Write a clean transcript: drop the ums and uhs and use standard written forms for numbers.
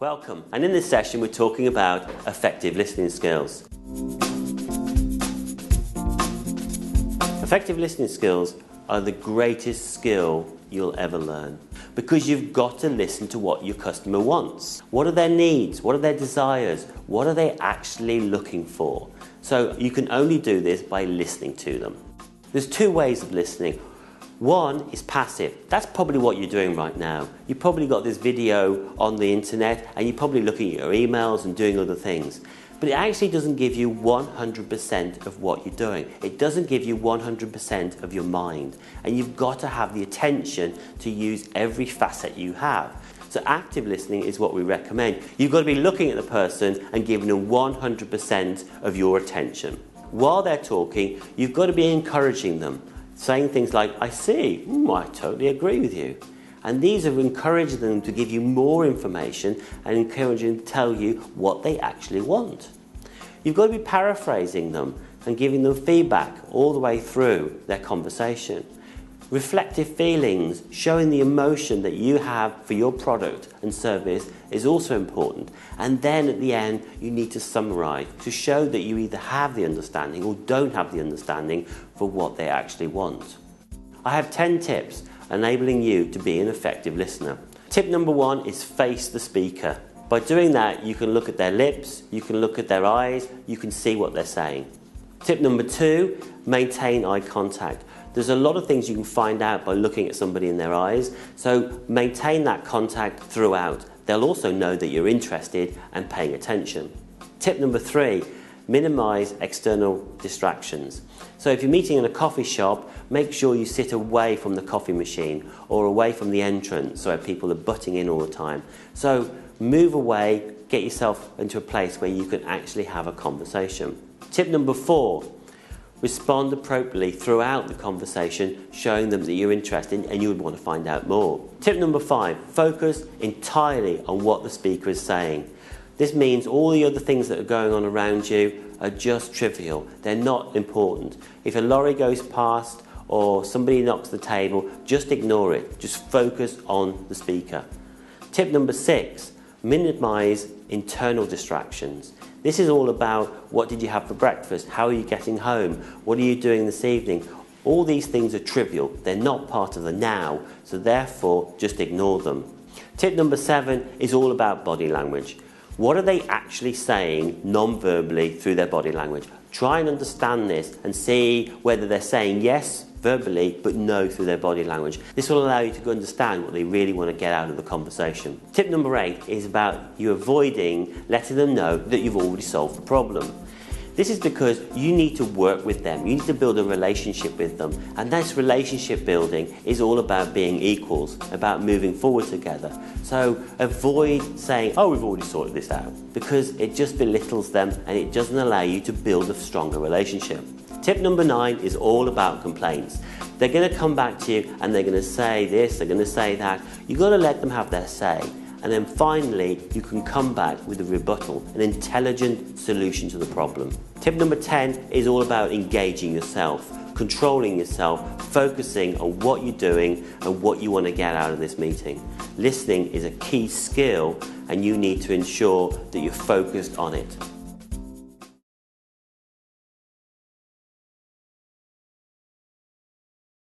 Welcome, and in this session we're talking about effective listening skills. Effective listening skills are the greatest skill you'll ever learn because you've got to listen to what your customer wants. What are their needs? What are their desires? What are they actually looking for? So you can only do this by listening to them. There's two ways of listening. One is passive. That's probably what you're doing right now. You've probably got this video on the internet and you're probably looking at your emails and doing other things. But it actually doesn't give you 100% of what you're doing. It doesn't give you 100% of your mind. And you've got to have the attention to use every facet you have. So active listening is what we recommend. You've got to be looking at the person and giving them 100% of your attention. While they're talking, you've got to be encouraging them. Saying things like, I see, I totally agree with you. And these are encouraging them to give you more information and encouraging them to tell you what they actually want. You've got to be paraphrasing them and giving them feedback all the way through their conversation. Reflective feelings, showing the emotion that you have for your product and service is also important. And then at the end, you need to summarize to show that you either have the understanding or don't have the understanding for what they actually want. I have 10 tips enabling you to be an effective listener. Tip number 1 is face the speaker. By doing that, you can look at their lips, you can look at their eyes, you can see what they're saying. Tip number 2, maintain eye contact. There's a lot of things you can find out by looking at somebody in their eyes, so maintain that contact throughout. They'll also know that you're interested and paying attention. Tip number 3, minimize external distractions. So if you're meeting in a coffee shop, make sure you sit away from the coffee machine or away from the entrance so people are butting in all the time. So move away, get yourself into a place where you can actually have a conversation. Tip number 4, respond appropriately throughout the conversation, showing them that you're interested and you would want to find out more. Tip number 5, focus entirely on what the speaker is saying. This means all the other things that are going on around you are just trivial. They're not important. If a lorry goes past or somebody knocks the table, just ignore it. Just focus on the speaker. Tip number 6, minimize internal distractions. This is all about what did you have for breakfast, how are you getting home, what are you doing this evening. All these things are trivial, they're not part of the now, so therefore just ignore them. Tip number 7 is all about body language. What are they actually saying non-verbally through their body language? Try and understand this and see whether they're saying yes verbally but no through their body language. This will allow you to understand what they really want to get out of the conversation. Tip number 8 is about you avoiding letting them know that you've already solved the problem. This is because you need to work with them, you need to build a relationship with them, and this relationship building is all about being equals, about moving forward together. So avoid saying, oh, we've already sorted this out, because it just belittles them and it doesn't allow you to build a stronger relationship. Tip number 9 is all about complaints. They're going to come back to you and they're going to say this, they're going to say that. You've got to let them have their say. And then finally, you can come back with a rebuttal, an intelligent solution to the problem. Tip number 10 is all about engaging yourself, controlling yourself, focusing on what you're doing and what you want to get out of this meeting. Listening is a key skill and you need to ensure that you're focused on it.